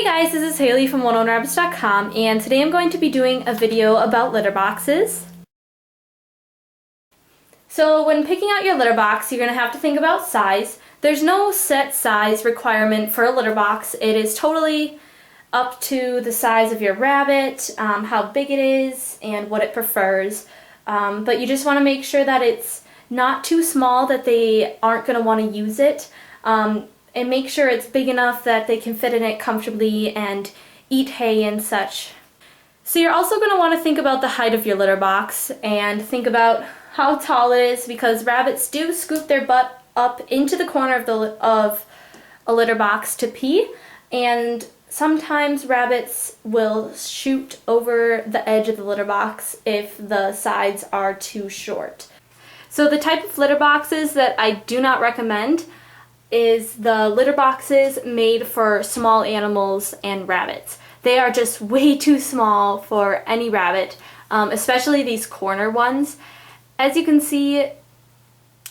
Hey guys, this is Haley from OneOwnRabbits.com, and today I'm going to be doing a video about litter boxes. So when picking out your litter box, you're going to have to think about size. There's no set size requirement for a litter box. It is totally up to the size of your rabbit, how big it is, and what it prefers. But you just want to make sure that it's not too small that they aren't going to want to use it. And make sure it's big enough that they can fit in it comfortably and eat hay and such. So you're also going to want to think about the height of your litter box and think about how tall it is, because rabbits do scoop their butt up into the corner of a litter box to pee, and sometimes rabbits will shoot over the edge of the litter box if the sides are too short. So the type of litter boxes that I do not recommend is the litter boxes made for small animals and rabbits. They are just way too small for any rabbit, especially these corner ones. As you can see,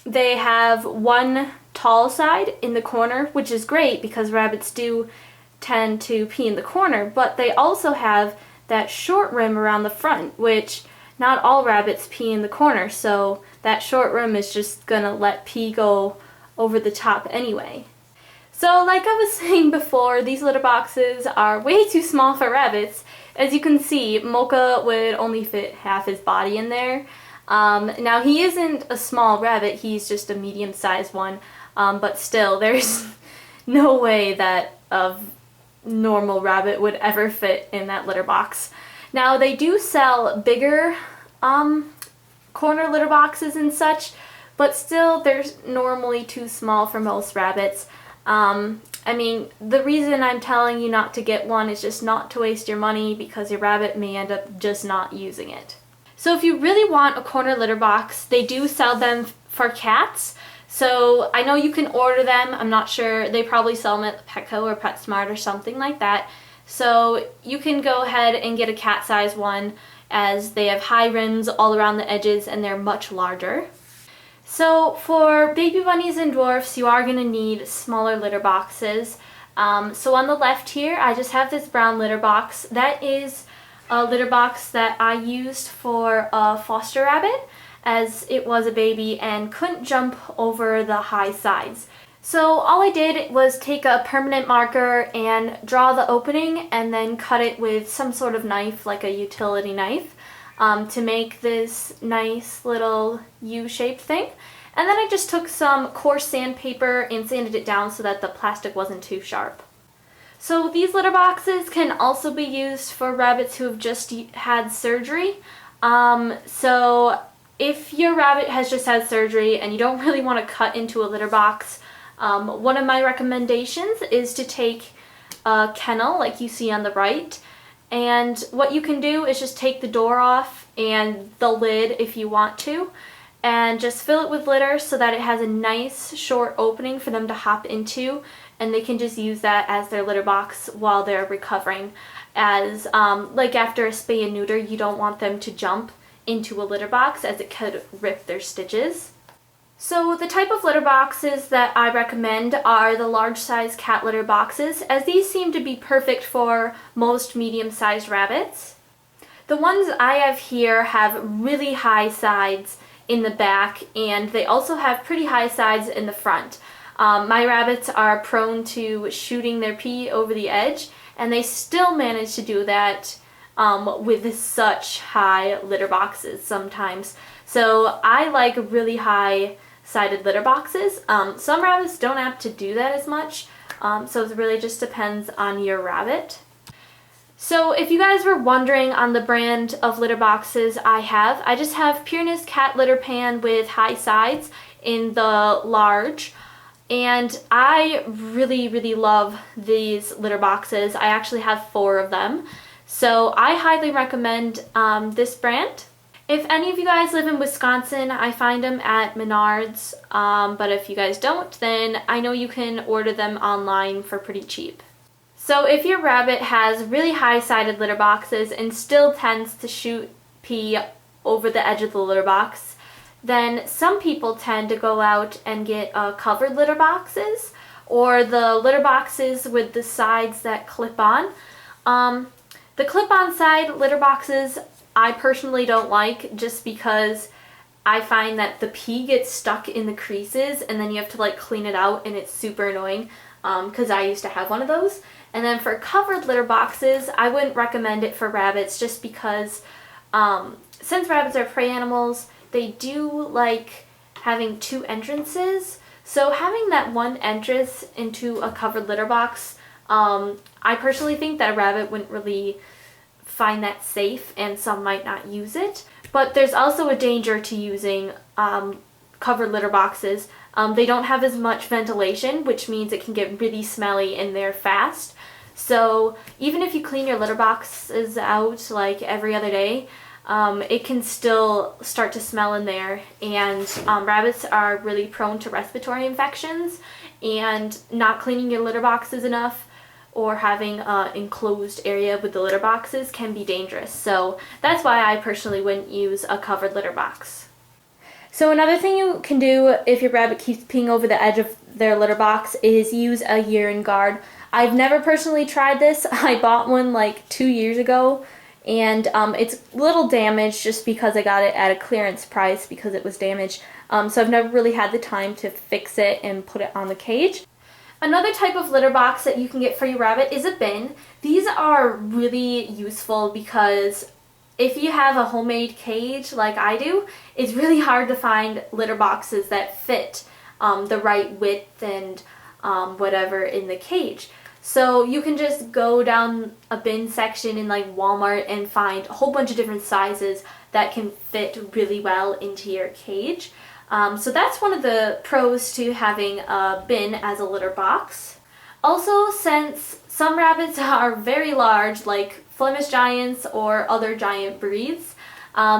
they have one tall side in the corner, which is great because rabbits do tend to pee in the corner, but they also have that short rim around the front, which not all rabbits pee in the corner, so that short rim is just gonna let pee go over the top anyway. So like I was saying before, these litter boxes are way too small for rabbits. As you can see, Mocha would only fit half his body in there. Now he isn't a small rabbit, he's just a medium-sized one, but still there's no way that a normal rabbit would ever fit in that litter box. Now they do sell bigger corner litter boxes and such, but still they're normally too small for most rabbits. I mean, the reason I'm telling you not to get one is just not to waste your money, because your rabbit may end up just not using it. So if you really want a corner litter box, they do sell them for cats. So I know you can order them. I'm not sure. They probably sell them at Petco or PetSmart or something like that. So you can go ahead and get a cat size one, as they have high rims all around the edges and they're much larger. So for baby bunnies and dwarfs, you are going to need smaller litter boxes. So on the left here, I just have this brown litter box. That is a litter box that I used for a foster rabbit, as it was a baby and couldn't jump over the high sides. So all I did was take a permanent marker and draw the opening and then cut it with some sort of knife, like a utility knife, to make this nice little U-shaped thing. And then I just took some coarse sandpaper and sanded it down so that the plastic wasn't too sharp. So these litter boxes can also be used for rabbits who have just had surgery. So if your rabbit has just had surgery and you don't really want to cut into a litter box, one of my recommendations is to take a kennel like you see on the right. And what you can do is just take the door off and the lid if you want to, and just fill it with litter so that it has a nice short opening for them to hop into, and they can just use that as their litter box while they're recovering. As like after a spay and neuter, you don't want them to jump into a litter box as it could rip their stitches. So the type of litter boxes that I recommend are the large size cat litter boxes, as these seem to be perfect for most medium-sized rabbits. The ones I have here have really high sides in the back, and they also have pretty high sides in the front. My rabbits are prone to shooting their pee over the edge, and they still manage to do that with such high litter boxes sometimes. So I like really high sided litter boxes. Some rabbits don't have to do that as much, so it really just depends on your rabbit. So if you guys were wondering on the brand of litter boxes I just have Pureness Cat Litter Pan with high sides in the large, and I really love these litter boxes. I actually have 4 of them, so I highly recommend this brand. If any of you guys live in Wisconsin, I find them at Menards, but if you guys don't, then I know you can order them online for pretty cheap. So if your rabbit has really high-sided litter boxes and still tends to shoot pee over the edge of the litter box, then some people tend to go out and get covered litter boxes, or the litter boxes with the sides that clip on. The clip-on side litter boxes I personally don't like, just because I find that the pee gets stuck in the creases and then you have to like clean it out, and it's super annoying because I used to have one of those. And then for covered litter boxes, I wouldn't recommend it for rabbits, just because since rabbits are prey animals, they do like having two entrances. So having that one entrance into a covered litter box, I personally think that a rabbit wouldn't really find that safe, and some might not use it. But there's also a danger to using covered litter boxes. They don't have as much ventilation, which means it can get really smelly in there fast. So even if you clean your litter boxes out like every other day, it can still start to smell in there, and rabbits are really prone to respiratory infections, and not cleaning your litter boxes enough or having an enclosed area with the litter boxes can be dangerous. So that's why I personally wouldn't use a covered litter box. So another thing you can do if your rabbit keeps peeing over the edge of their litter box is use a urine guard. I've never personally tried this. I bought one like 2 years ago, and it's a little damaged just because I got it at a clearance price because it was damaged. So I've never really had the time to fix it and put it on the cage. Another type of litter box that you can get for your rabbit is a bin. These are really useful because if you have a homemade cage like I do, it's really hard to find litter boxes that fit the right width and whatever in the cage. So you can just go down a bin section in like Walmart and find a whole bunch of different sizes that can fit really well into your cage. So that's one of the pros to having a bin as a litter box. Also, since some rabbits are very large, like Flemish Giants or other giant breeds,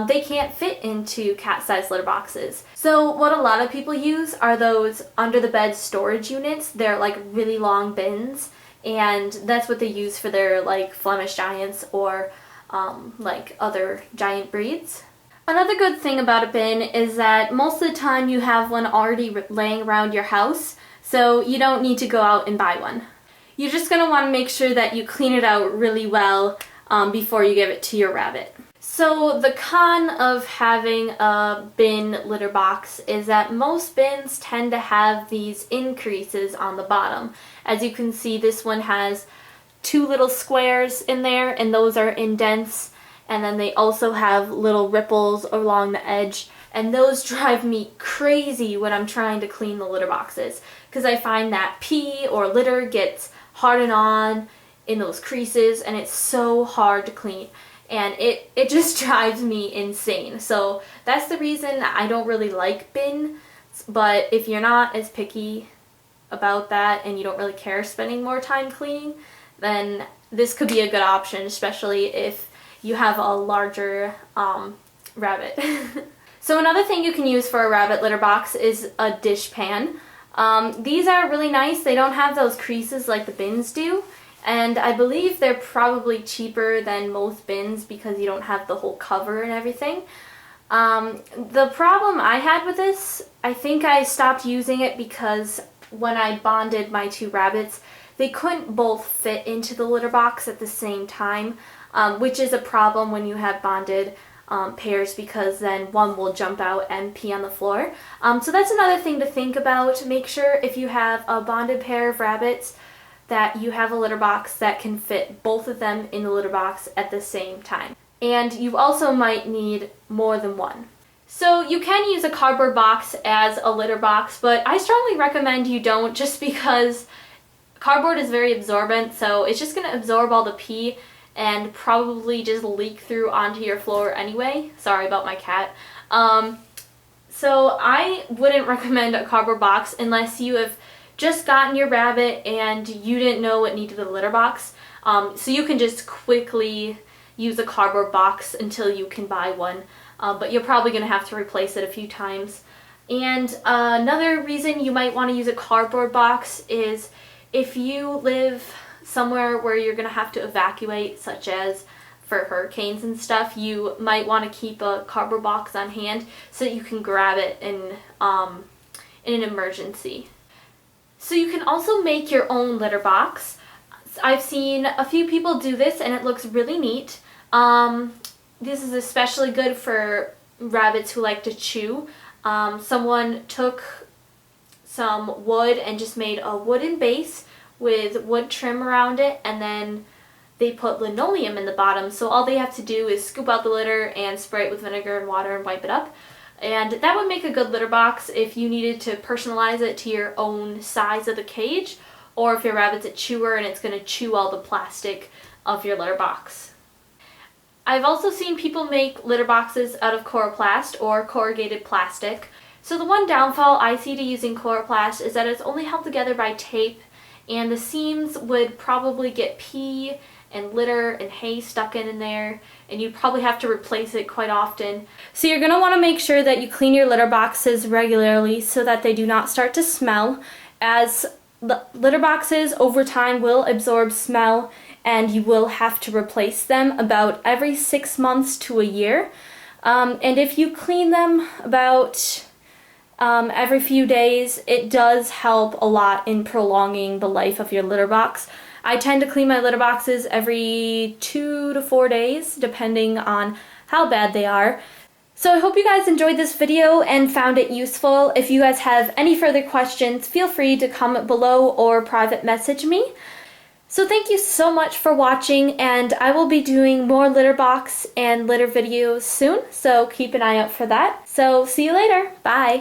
they can't fit into cat-sized litter boxes. So what a lot of people use are those under-the-bed storage units. They're like really long bins, and that's what they use for their like Flemish Giants or like other giant breeds. Another good thing about a bin is that most of the time you have one already laying around your house, so you don't need to go out and buy one. You're just going to want to make sure that you clean it out really well before you give it to your rabbit. So the con of having a bin litter box is that most bins tend to have these increases on the bottom. As you can see, this one has two little squares in there, and those are indents. And then they also have little ripples along the edge, and those drive me crazy when I'm trying to clean the litter boxes, because I find that pee or litter gets hardened on in those creases, and it's so hard to clean, and it just drives me insane. So that's the reason I don't really like bins. But if you're not as picky about that and you don't really care spending more time cleaning, then this could be a good option, especially if you have a larger rabbit. So another thing you can use for a rabbit litter box is a dish pan. These are really nice. They don't have those creases like the bins do, and I believe they're probably cheaper than most bins because you don't have the whole cover and everything. The problem I had with this, I think I stopped using it because when I bonded my two rabbits, they couldn't both fit into the litter box at the same time. Which is a problem when you have bonded pairs, because then one will jump out and pee on the floor. So that's another thing to think about. Make sure if you have a bonded pair of rabbits that you have a litter box that can fit both of them in the litter box at the same time. And you also might need more than one. So you can use a cardboard box as a litter box, but I strongly recommend you don't, just because cardboard is very absorbent, so it's just going to absorb all the pee and probably just leak through onto your floor anyway. Sorry about my cat. So I wouldn't recommend a cardboard box unless you have just gotten your rabbit and you didn't know what needed a litter box. So you can just quickly use a cardboard box until you can buy one. But you're probably going to have to replace it a few times. And another reason you might want to use a cardboard box is if you live somewhere where you're going to have to evacuate, such as for hurricanes and stuff, you might want to keep a cardboard box on hand so that you can grab it in an emergency. So you can also make your own litter box. I've seen a few people do this and it looks really neat. This is especially good for rabbits who like to chew. Someone took some wood and just made a wooden base with wood trim around it, and then they put linoleum in the bottom, so all they have to do is scoop out the litter and spray it with vinegar and water and wipe it up. And that would make a good litter box if you needed to personalize it to your own size of the cage, or if your rabbit's a chewer and it's going to chew all the plastic of your litter box. I've also seen people make litter boxes out of coroplast or corrugated plastic. So the one downfall I see to using coroplast is that it's only held together by tape, and the seams would probably get pee and litter and hay stuck in there, and you'd probably have to replace it quite often. So you're going to want to make sure that you clean your litter boxes regularly so that they do not start to smell, as the litter boxes over time will absorb smell, and you will have to replace them about every 6 months to a year. And if you clean them about every few days, it does help a lot in prolonging the life of your litter box. I tend to clean my litter boxes every 2 to 4 days, depending on how bad they are. So I hope you guys enjoyed this video and found it useful. If you guys have any further questions, feel free to comment below or private message me. So thank you so much for watching, and I will be doing more litter box and litter videos soon, so keep an eye out for that. So see you later. Bye.